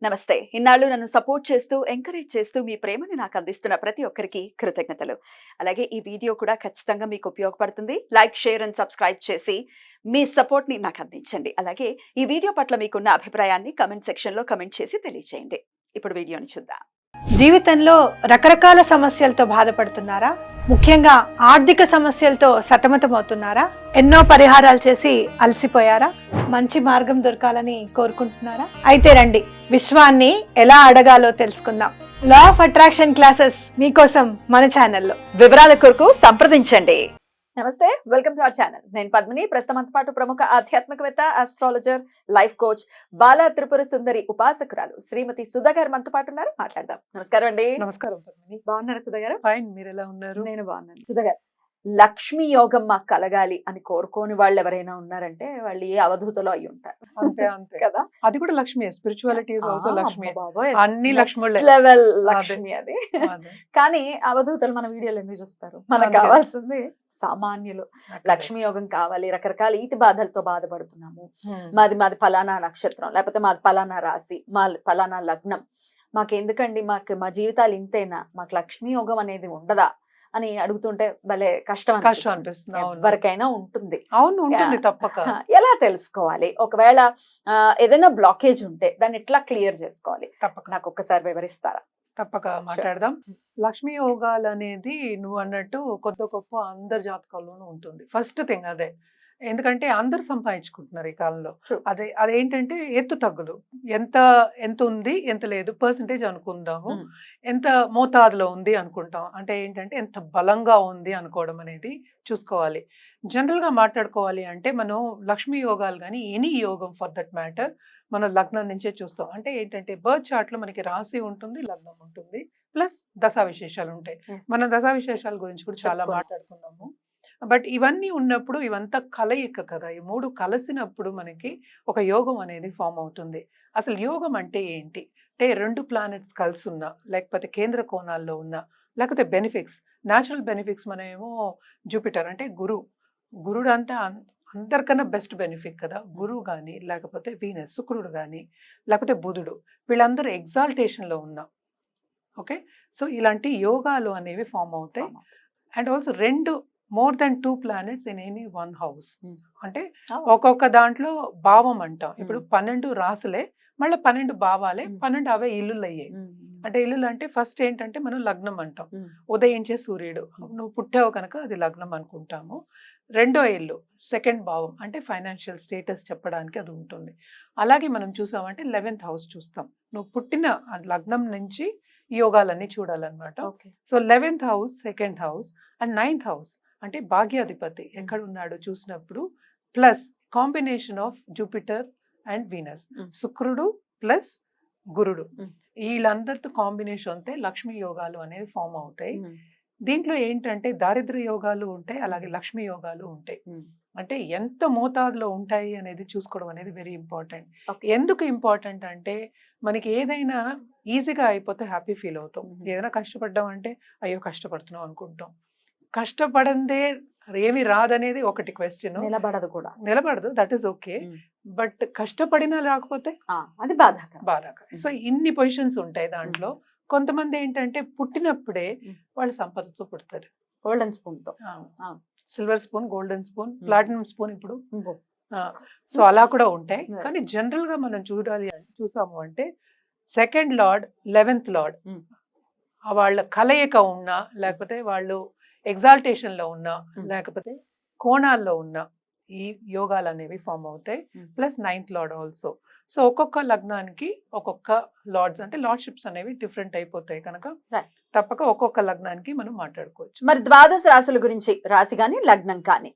నమస్తే. ఇన్నాళ్ళు నన్ను సపోర్ట్ చేస్తూ, ఎంకరేజ్ చేస్తూ మీ ప్రేమని నాకు అందిస్తున్న ప్రతి ఒక్కరికి కృతజ్ఞతలు. అలాగే ఈ వీడియో కూడా ఖచ్చితంగా మీకు ఉపయోగపడుతుంది. లైక్, షేర్ అండ్ సబ్స్క్రైబ్ చేసి మీ సపోర్ట్‌ని నాకు అందించండి. అలాగే ఈ వీడియో పట్ల మీకున్న అభిప్రాయాన్ని కామెంట్ సెక్షన్‌లో కామెంట్ చేసి తెలియజేయండి. ఇప్పుడు వీడియోని చూద్దాం. జీవితంలో రకరకాల సమస్యలతో బాధపడుతున్నారా? ముఖ్యంగా ఆర్థిక సమస్యలతో సతమతమవుతున్నారా? ఎన్నో పరిహారాలు చేసి అలసిపోయారా? మంచి మార్గం దొరకాలని కోరుకుంటున్నారా? అయితే రండి, విశ్వాన్ని ఎలా అడగాలో తెలుసుకుందాం. లా ఆఫ్ అట్రాక్షన్ క్లాసెస్ మీకోసం మన ఛానల్లో. వివరాల కొరకు సంప్రదించండి. నమస్తే, వెల్కమ్ టు అవర్ ఛానల్. నేను పద్మిని. ప్రస్తుతం పాటు ప్రముఖ ఆధ్యాత్మికవేత్త, astrologer, life coach, Bala Tripura Sundari ఉపాసకురాలు శ్రీమతి సుధా గారు మనతో పాటు ఉన్నారు. మాట్లాడదాం. నమస్కారం అండి. నమస్కారం పద్మిని. బాగున్నారా సుధా గారు? ఫైన్, మీరు ఎలా ఉన్నారు? నేను బాగున్నాను. సుధా గారు, లక్ష్మీ యోగం మాకు కలగాలి అని కోరుకోని వాళ్ళు ఎవరైనా ఉన్నారంటే వాళ్ళు ఏ అవధూతలో అయి ఉంటారు. అంతే అంతే కదా. అది కూడా Lakshmi. Spirituality is also Lakshmi. అన్ని లక్ష్ములే. లెవెల్ లక్ష్మి అది. కానీ అవధూతలు మన వీడియోలు ఎందుకు చూస్తారు? మనకు కావాల్సింది సామాన్యులు. లక్ష్మీ యోగం కావాలి, రకరకాల ఈతి బాధలతో బాధపడుతున్నాము, మాది ఫలానా నక్షత్రం, లేకపోతే మాది ఫలానా రాశి, మా ఫలానా లగ్నం, మాకెందుకండి, మా జీవితాలు ఇంతేనా, మాకు లక్ష్మీ యోగం అనేది ఉండదా అని అడుగుతుంటే భలే కష్టం అనిపిస్తుంది. ఎవరికైనా ఉంటుంది. అవును, ఉంటుంది తప్పక. ఎలా తెలుసుకోవాలి? ఒకవేళ ఏదైనా బ్లాకేజ్ ఉంటే దాన్ని ఎట్లా క్లియర్ చేసుకోవాలి? తప్పక నాకు ఒక్కసారి వివరిస్తారా? తప్పక మాట్లాడదాం. లక్ష్మీ యోగాలు అనేది నువ్వు అన్నట్టు కొద్ది గొప్ప అందరి జాతకాల్లోనూ ఉంటుంది. ఫస్ట్ థింగ్ అదే. ఎందుకంటే అందరు సంపాదించుకుంటున్నారు ఈ కాలంలో. అదేంటంటే ఎత్తు తగ్గులు, ఎంత ఉంది ఎంత లేదు పర్సంటేజ్ అనుకుందాము, ఎంత మోతాదులో ఉంది అనుకుంటాం. అంటే ఏంటంటే ఎంత బలంగా ఉంది అనుకోవడం అనేది చూసుకోవాలి. జనరల్గా మాట్లాడుకోవాలి అంటే మనం లక్ష్మీ యోగాలు కానీ ఎనీ యోగం ఫర్ దట్ మ్యాటర్ మనం లగ్నం నుంచే చూస్తాం. అంటే ఏంటంటే బర్త్ చార్ట్లో మనకి రాశి ఉంటుంది, లగ్నం ఉంటుంది, ప్లస్ దశా విశేషాలు ఉంటాయి. మనం దశా విశేషాల గురించి కూడా చాలా మాట్లాడుకున్నాము. బట్ ఇవన్నీ ఉన్నప్పుడు ఇవంతా కలయిక కదా, ఈ మూడు కలిసినప్పుడు మనకి ఒక యోగం అనేది ఫామ్ అవుతుంది. అసలు యోగం అంటే ఏంటి అంటే, రెండు ప్లానెట్స్ కలిసి ఉన్నా, లేకపోతే కేంద్ర కోణాల్లో ఉన్నా, లేకపోతే బెనిఫిక్స్, న్యాచురల్ బెనిఫిక్స్. మనమేమో జూపిటర్ అంటే గురుడు అంటే అందరికన్నా బెస్ట్ బెనిఫిట్ కదా. గురువు కానీ, లేకపోతే వీనస్ శుక్రుడు కానీ, లేకపోతే బుధుడు, వీళ్ళందరూ ఎగ్జాల్టేషన్లో ఉన్నా. ఓకే, సో ఇలాంటి యోగాలు అనేవి ఫామ్ అవుతాయి. And also more than 2 planets in any 1 house. అంటే ఒక్కొక్క దాంట్లో భావం అంటాం. ఇప్పుడు 12 రాసులే, మళ్ళీ 12 భావాలే, 12 అవే ఇల్లులు అయ్యాయి. అంటే ఇల్లులు అంటే ఫస్ట్ ఏంటంటే మనం లగ్నం అంటాం, ఉదయించే సూర్యుడు, నువ్వు పుట్టావు కనుక అది లగ్నం అనుకుంటాము. రెండో ఇల్లు సెకండ్ భావం, అంటే ఫైనాన్షియల్ స్టేటస్ చెప్పడానికి అది ఉంటుంది. అలాగే మనం చూసామంటే 11th house చూస్తాం. నువ్వు పుట్టిన లగ్నం నుంచి యోగాలన్నీ చూడాలన్నమాట. So 11th house, second house and 9th house అంటే భాగ్యాధిపతి ఎక్కడ ఉన్నాడో చూసినప్పుడు, plus combination of Jupiter and Venus, శుక్రుడు ప్లస్ గురుడు, వీళ్ళందరితో కాంబినేషన్ అయితే లక్ష్మీ యోగాలు అనేవి ఫామ్ అవుతాయి. దీంట్లో ఏంటంటే దారిద్ర్య యోగాలు ఉంటాయి, అలాగే లక్ష్మీ యోగాలు ఉంటాయి. అంటే ఎంత మోతాదులో ఉంటాయి అనేది చూసుకోవడం అనేది వెరీ ఇంపార్టెంట్. ఎందుకు ఇంపార్టెంట్ అంటే, మనకి ఏదైనా ఈజీగా అయిపోతే హ్యాపీ ఫీల్ అవుతాం. ఏదైనా కష్టపడ్డాం అంటే అయ్యో కష్టపడుతున్నాం అనుకుంటాం. కష్టపడందే ఏమి రాదనేది ఒకటి క్వశ్చన్. నిలబడదు, దట్ ఈస్ ఓకే. బట్ కష్టపడినా రాకపోతే అది బాధాకరం. సో ఇన్ని పొజిషన్స్ ఉంటాయి దాంట్లో. కొంతమంది ఏంటంటే పుట్టినప్పుడే వాళ్ళు సంపదతో పుడతారు, గోల్డెన్ స్పూన్ తో, silver spoon, golden spoon, platinum spoon ఇప్పుడు. సో అలా కూడా ఉంటాయి. కానీ జనరల్ గా మనం చూసాము అంటే సెకండ్ లార్డ్, 11th లార్డ్ వాళ్ళ కలయిక ఉన్నా, లేకపోతే వాళ్ళు ఎగ్జాల్టేషన్ లో ఉన్నా, లేకపోతే కోణాల్లో ఉన్నా ఈ యోగాలు అనేవి ఫామ్ అవుతాయి. Plus 9th lord also. So ఒక్కొక్క లగ్నానికి ఒక్కొక్క లార్డ్స్ అంటే లార్డ్షిప్స్ అనేవి డిఫరెంట్ అయిపోతాయి కనుక తప్పక ఒక్కొక్క లగ్నానికి మనం మాట్లాడుకోవచ్చు. మరి ద్వాదశ రాశుల గురించి, రాశి కానీ లగ్నం కానీ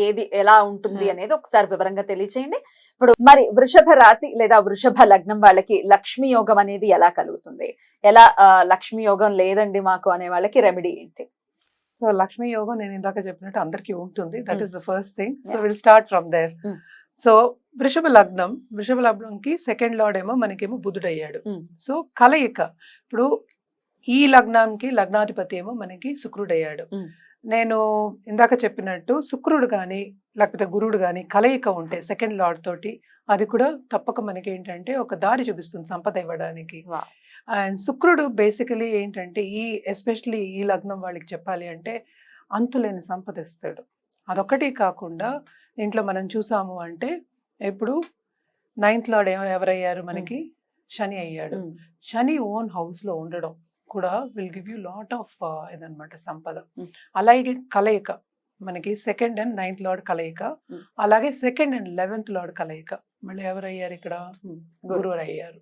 ఏది ఎలా ఉంటుంది అనేది ఒకసారి వివరంగా తెలియచేయండి. ఇప్పుడు మరి వృషభ రాశి లేదా వృషభ లగ్నం వాళ్ళకి లక్ష్మీ యోగం అనేది ఎలా కలుగుతుంది? ఎలా లక్ష్మీ యోగం లేదండి మాకు అనే వాళ్ళకి రెమెడీ ఏంటి? సో లక్ష్మీ యోగం నేను ఇందాక చెప్పినట్టు అందరికీ ఉంటుంది. That is the first thing. So will start from there. So వృషభ లగ్నంకి సెకండ్ లార్డ్ ఏమో మనకేమో బుధుడు అయ్యాడు. సో కలయిక, ఇప్పుడు ఈ లగ్నానికి లగ్నాధిపతి ఏమో మనకి శుక్రుడు అయ్యాడు. నేను ఇందాక చెప్పినట్టు శుక్రుడు కానీ లేకపోతే గురుడు కానీ కలయిక ఉంటే సెకండ్ లార్డ్ తోటి, అది కూడా తప్పక మనకి ఏంటంటే ఒక దారి చూపిస్తుంది సంపద ఇవ్వడానికి. Wow. అండ్ శుక్రుడు బేసికలీ ఏంటంటే ఎస్పెషలీ ఈ లగ్నం వాళ్ళకి చెప్పాలి అంటే అంతులేని సంపద ఇస్తాడు. అదొక్కటి కాకుండా ఇంట్లో మనం చూసాము అంటే ఇప్పుడు 9th లార్డ్ ఎవరయ్యారు మనకి? శని అయ్యాడు. శని ఓన్ హౌస్ లో ఉండడం కూడా will give you lot of ఇదనమాట సంపద. అలాగే కలయిక మనకి 2nd and 9th లార్డ్ కలయిక, అలాగే 2nd and 11th లార్డ్ కలయిక. మళ్ళీ ఎవరయ్యారు ఇక్కడ? గురువు అయ్యారు.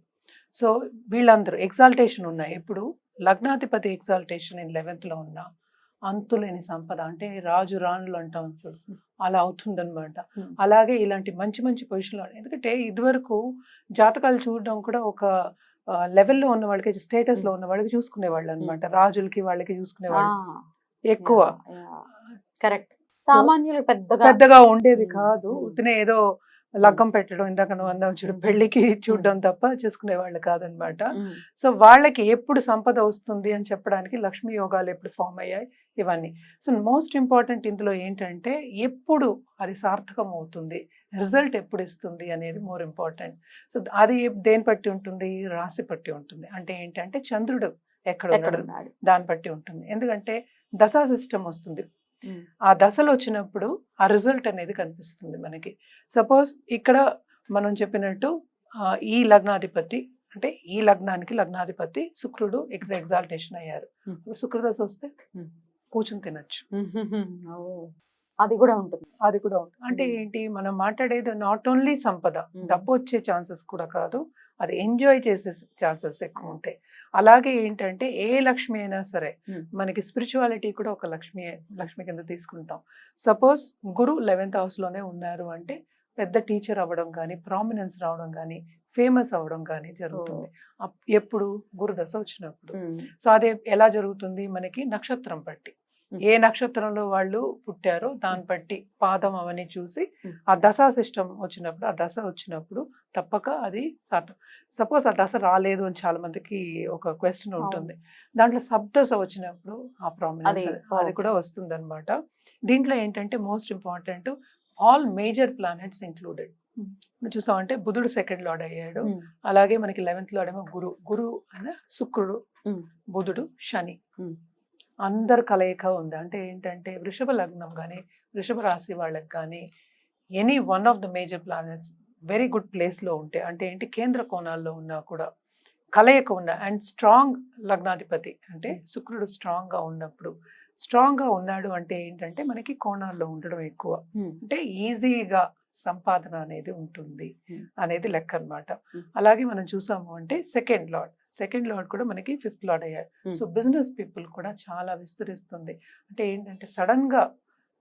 సో వీళ్ళందరూ ఎగ్జాల్టేషన్ ఉన్నాయి. ఇప్పుడు లగ్నాధిపతి ఎగ్జాల్టేషన్ 11th లో ఉన్న అంతులేని సంపద, అంటే రాజు రాణులు అంటాం చూడు, అలా అవుతుందన్నమాట. అలాగే ఇలాంటి మంచి మంచి పొజిషన్లో, ఎందుకంటే ఇదివరకు జాతకాలు చూడడం కూడా ఒక లెవెల్లో ఉన్న వాళ్ళకి, స్టేటస్ లో ఉన్న వాళ్ళకి చూసుకునేవాళ్ళు అనమాట. రాజులకి వాళ్ళకి చూసుకునేవాళ్ళు ఎక్కువ. కరెక్ట్. సామాన్యులు పెద్దగా ఉండేది కాదు. ఉత్తినే ఏదో లగ్గం పెట్టడం, ఇందాక నువ్వు అన్నావు చూడు, పెళ్లికి చూడడం తప్ప చేసుకునే వాళ్ళు కాదనమాట. సో వాళ్ళకి ఎప్పుడు సంపద వస్తుంది అని చెప్పడానికి లక్ష్మీ యోగాలు ఎప్పుడు ఫామ్ అయ్యాయి ఇవన్నీ. సో మోస్ట్ ఇంపార్టెంట్ ఇందులో ఏంటంటే ఎప్పుడు అది సార్థకం అవుతుంది, రిజల్ట్ ఎప్పుడు ఇస్తుంది అనేది మోర్ ఇంపార్టెంట్. సో అది దేని బట్టి ఉంటుంది? రాశి బట్టి ఉంటుంది. అంటే ఏంటంటే చంద్రుడు ఎక్కడ ఉన్నాడు దాన్ని బట్టి ఉంటుంది. ఎందుకంటే దశా సిస్టమ్ వస్తుంది. ఆ దశలు వచ్చినప్పుడు ఆ రిజల్ట్ అనేది కనిపిస్తుంది మనకి. సపోజ్ ఇక్కడ మనం చెప్పినట్టు ఈ లగ్నాధిపతి, అంటే ఈ లగ్నానికి లగ్నాధిపతి శుక్రుడు ఇక్కడ ఎగ్జాల్టేషన్ అయ్యారు. శుక్రదశ వస్తే కూర్చుని తినచ్చు. అది కూడా ఉంటుంది. అంటే ఏంటి, మనం మాట్లాడేది నాట్ ఓన్లీ సంపద, డబ్బు వచ్చే ఛాన్సెస్ కూడా కాదు, అది ఎంజాయ్ చేసే ఛాన్సెస్ ఎక్కువ ఉంటాయి. అలాగే ఏంటంటే ఏ లక్ష్మి అయినా సరే మనకి స్పిరిచువాలిటీ కూడా ఒక లక్ష్మి కింద తీసుకుంటాం. సపోజ్ గురు 11th house లోనే ఉన్నారు అంటే పెద్ద టీచర్ అవ్వడం కానీ, ప్రామినెన్స్ రావడం కానీ, ఫేమస్ అవ్వడం కానీ జరుగుతుంది. ఎప్పుడు? గురు దశ వచ్చినప్పుడు. సో అదే ఎలా జరుగుతుంది మనకి? నక్షత్రం బట్టి, ఏ నక్షత్రంలో వాళ్ళు పుట్టారో దాన్ని బట్టి పాదం అవన్నీ చూసి ఆ దశా సిస్టమ్ వచ్చినప్పుడు, ఆ దశ వచ్చినప్పుడు తప్పక అది సార్థం. సపోజ్ ఆ దశ రాలేదు అని చాలా మందికి ఒక క్వశ్చన్ ఉంటుంది. దాంట్లో సబ్దశ వచ్చినప్పుడు ఆ ప్రామినెన్స్ అది కూడా వస్తుంది అనమాట. దీంట్లో ఏంటంటే most important all major planets included. చూసామంటే బుధుడు 2nd లార్డ్ అయ్యాడు. అలాగే మనకి 11th లార్డ్ ఏమో గురు అనే శుక్రుడు, బుధుడు, శని, అందరు కలయిక ఉంది. అంటే ఏంటంటే వృషభ లగ్నం కానీ, వృషభ రాశి వాళ్ళకి కానీ any one of the major planets very good ప్లేస్లో ఉంటే, అంటే ఏంటి కేంద్ర కోణాల్లో ఉన్నా కూడా కలయిక ఉన్న అండ్ స్ట్రాంగ్ లగ్నాధిపతి, అంటే శుక్రుడు స్ట్రాంగ్గా ఉన్నప్పుడు, స్ట్రాంగ్గా ఉన్నాడు అంటే ఏంటంటే మనకి కోణాల్లో ఉండడం ఎక్కువ, అంటే ఈజీగా సంపాదన అనేది ఉంటుంది అనేది లెక్క అనమాట. అలాగే మనం చూసాము అంటే 2nd లార్డ్ కూడా మనకి 5th లార్డ్ అయ్యాడు. సో బిజినెస్ పీపుల్ కూడా చాలా విస్తరిస్తుంది. అంటే ఏంటంటే సడన్ గా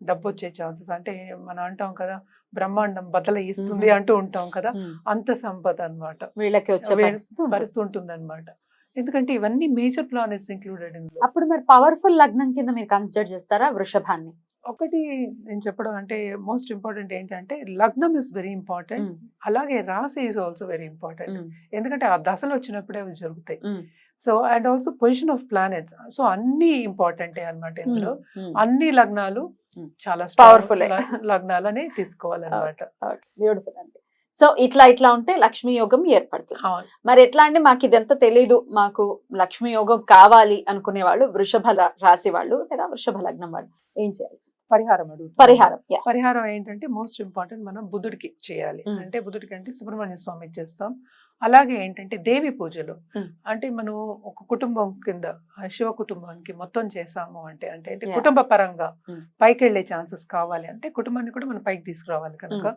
డబ్బు వచ్చే ఛాన్సెస్, అంటే మనం అంటాం కదా బ్రహ్మాండం బద్దల ఇస్తుంది అంటూ ఉంటాం కదా, అంత సంపద అనమాట వీళ్ళకి వచ్చే పరిస్థితి ఉంటుంది అనమాట. ఎందుకంటే ఇవన్నీ మేజర్ ప్లానెట్స్ ఇంక్లూడెడ్. అప్పుడు మరి పవర్ఫుల్ లగ్నం కింద మీరు కన్సిడర్ చేస్తారా వృషభాన్ని? ఒకటి నేను చెప్పడం అంటే మోస్ట్ ఇంపార్టెంట్ ఏంటంటే లగ్నం ఇస్ వెరీ ఇంపార్టెంట్, అలాగే రాశి ఈజ్ ఆల్సో వెరీ ఇంపార్టెంట్. ఎందుకంటే ఆ దశలు వచ్చినప్పుడే అవి జరుగుతాయి. So and also position of planets, so అన్ని ఇంపార్టెంటే అనమాట. ఇందులో అన్ని లగ్నాలు చాలా పవర్ఫుల్ లగ్నాలని తీసుకోవాలన్నమాట. బ్యూటిఫుల్ అండి. సో ఇట్లా ఉంటే లక్ష్మీ యోగం ఏర్పడుతుంది. మరి ఎట్లా అండి, మాకు ఇదంతా తెలీదు, మాకు లక్ష్మీ యోగం కావాలి అనుకునే వాళ్ళు, వృషభ రాశి వాళ్ళు లేదా వృషభ లగ్నం వాళ్ళు ఏం చేయాలి? పరిహారం ఏంటంటే మోస్ట్ ఇంపార్టెంట్ మనం బుధుడికి చేయాలి. అంటే బుధుడికి అంటే సుబ్రహ్మణ్య స్వామికి చేస్తాం. అలాగే ఏంటంటే దేవి పూజలు, అంటే మనం ఒక కుటుంబం కింద శివ కుటుంబానికి మొత్తం చేసాము అంటే అంటే కుటుంబ పరంగా పైకి వెళ్లే ఛాన్సెస్ కావాలి అంటే కుటుంబాన్ని కూడా మనం పైకి తీసుకురావాలి కనుక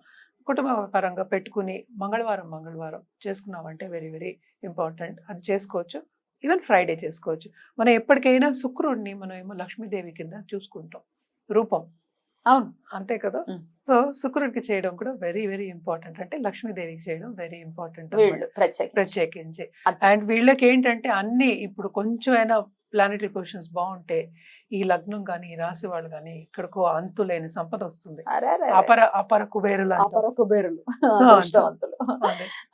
కుటుంబ పరంగా పెట్టుకుని మంగళవారం చేసుకున్నామంటే వెరీ వెరీ ఇంపార్టెంట్. అది చేసుకోవచ్చు, ఈవెన్ ఫ్రైడే చేసుకోవచ్చు. మనం ఎప్పటికైనా శుక్రుడిని మనం ఏమో లక్ష్మీదేవి కింద చూసుకుంటాం రూపం, అవును అంతే కదా. సో శుక్రుడికి చేయడం కూడా వెరీ వెరీ ఇంపార్టెంట్, అంటే లక్ష్మీదేవికి చేయడం వెరీ ఇంపార్టెంట్ ప్రత్యేకించి. అండ్ వీళ్ళకి ఏంటంటే అన్ని ఇప్పుడు కొంచెమైనా ప్లానెటరీ పొజిషన్స్ బాగుంటే ఈ లగ్నం కానీ ఈ రాశి వాళ్ళు కానీ ఇక్కడికో అంతులేని సంపద వస్తుంది. అపర కుబేరులు.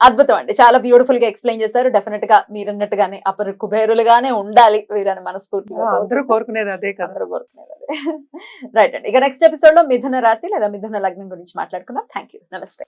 అద్భుతం అండి, చాలా బ్యూటిఫుల్ గా ఎక్స్ప్లెయిన్ చేశారు. డెఫినెట్ గా మీరు అన్నట్టుగానే అపర కుబేరులుగానే ఉండాలి వీరని మనస్ఫూర్తిగా అందరూ కోరుకునేది అదే కదా. రైట్ అండి, ఇక నెక్స్ట్ ఎపిసోడ్ లో మిథున రాశి లేదా మిథున లగ్నం గురించి మాట్లాడుకుందాం. థ్యాంక్ యూ, నమస్తే.